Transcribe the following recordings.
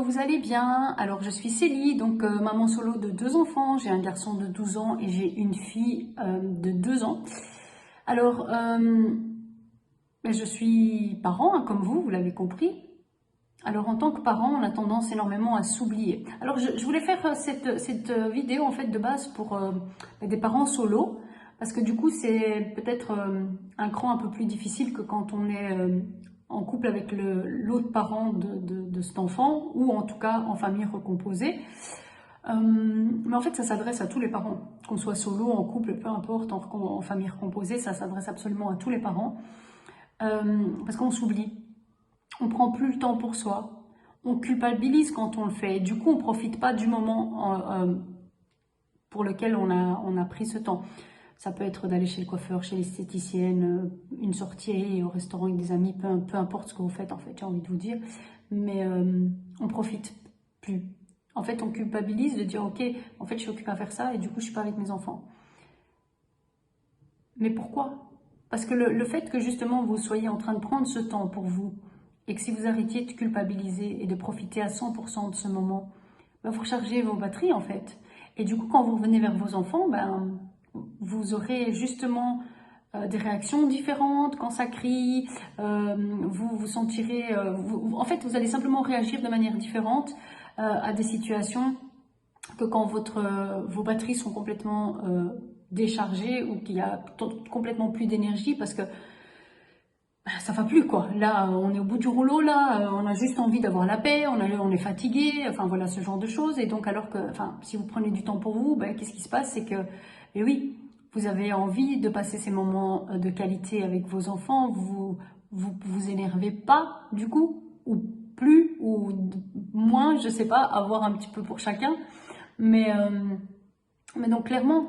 vous allez bien. Alors je suis Célie, donc maman solo de 2 enfants. J'ai un garçon de 12 ans et j'ai une fille de 2 ans. Alors je suis parent, hein, comme vous l'avez compris. Alors en tant que parent, on a tendance énormément à s'oublier. Alors je voulais faire cette vidéo en fait de base pour des parents solo. Parce que du coup, c'est peut-être un cran un peu plus difficile que quand on est en couple avec l'autre parent de cet enfant, ou en tout cas en famille recomposée. Mais en fait, ça s'adresse à tous les parents. Qu'on soit solo, en couple, peu importe, en famille recomposée, ça s'adresse absolument à tous les parents. Parce qu'on s'oublie. On prend plus le temps pour soi. On culpabilise quand on le fait. Et du coup, on ne profite pas du moment pour lequel on a pris ce temps. Ça peut être d'aller chez le coiffeur, chez l'esthéticienne, une sortie au restaurant avec des amis, peu importe ce que vous faites en fait, j'ai envie de vous dire. Mais on profite plus. En fait, on culpabilise de dire ok, en fait je suis occupée à faire ça et du coup je suis pas avec mes enfants. Mais pourquoi? Parce que le fait que justement vous soyez en train de prendre ce temps pour vous et que si vous arrêtiez de culpabiliser et de profiter à 100% de ce moment, ben, vous rechargez vos batteries en fait. Et du coup quand vous revenez vers vos enfants, ben vous aurez justement des réactions différentes quand ça crie, vous vous sentirez, en fait vous allez simplement réagir de manière différente à des situations que quand vos batteries sont complètement déchargées ou qu'il y a complètement plus d'énergie parce que ça va plus quoi. Là, on est au bout du rouleau, là, on a juste envie d'avoir la paix, on est fatigué, enfin voilà ce genre de choses. Et donc alors que, enfin, si vous prenez du temps pour vous, ben, qu'est-ce qui se passe? C'est que, et oui, vous avez envie de passer ces moments de qualité avec vos enfants, vous énervez pas du coup, ou plus, ou moins, je sais pas, à voir un petit peu pour chacun. Mais donc clairement,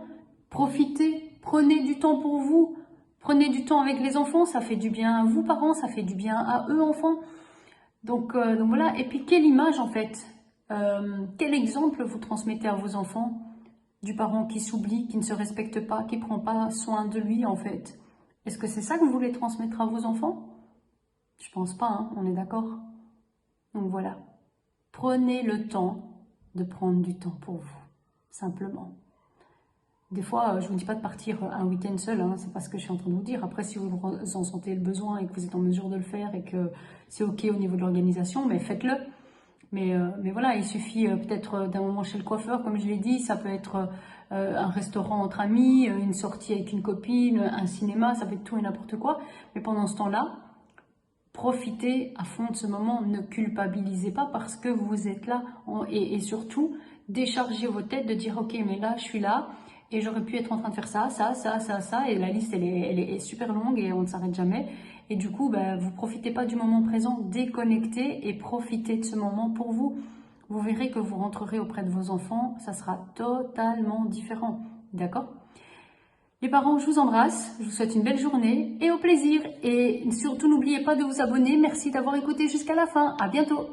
profitez, prenez du temps pour vous. Prenez du temps avec les enfants, ça fait du bien à vous parents, ça fait du bien à eux enfants. Donc voilà, et puis quelle image en fait, quel exemple vous transmettez à vos enfants du parent qui s'oublie, qui ne se respecte pas, qui ne prend pas soin de lui en fait. Est-ce que c'est ça que vous voulez transmettre à vos enfants? Je pense pas, hein, on est d'accord. Donc voilà, prenez le temps de prendre du temps pour vous, simplement. Des fois, je ne vous dis pas de partir un week-end seul, hein, c'est pas ce que je suis en train de vous dire. Après, si vous en sentez le besoin et que vous êtes en mesure de le faire et que c'est ok au niveau de l'organisation, mais faites-le. Mais voilà, il suffit peut-être d'un moment chez le coiffeur, comme je l'ai dit, ça peut être un restaurant entre amis, une sortie avec une copine, un cinéma, ça peut être tout et n'importe quoi. Mais pendant ce temps-là, profitez à fond de ce moment, ne culpabilisez pas parce que vous êtes là et surtout, déchargez vos têtes de dire ok, mais là, je suis là. Et j'aurais pu être en train de faire ça, et la liste elle est super longue et on ne s'arrête jamais. Et du coup, bah, vous profitez pas du moment présent, déconnectez et profitez de ce moment pour vous. Vous verrez que vous rentrerez auprès de vos enfants, ça sera totalement différent, d'accord? Les parents, je vous embrasse, je vous souhaite une belle journée et au plaisir. Et surtout, n'oubliez pas de vous abonner, merci d'avoir écouté jusqu'à la fin, à bientôt.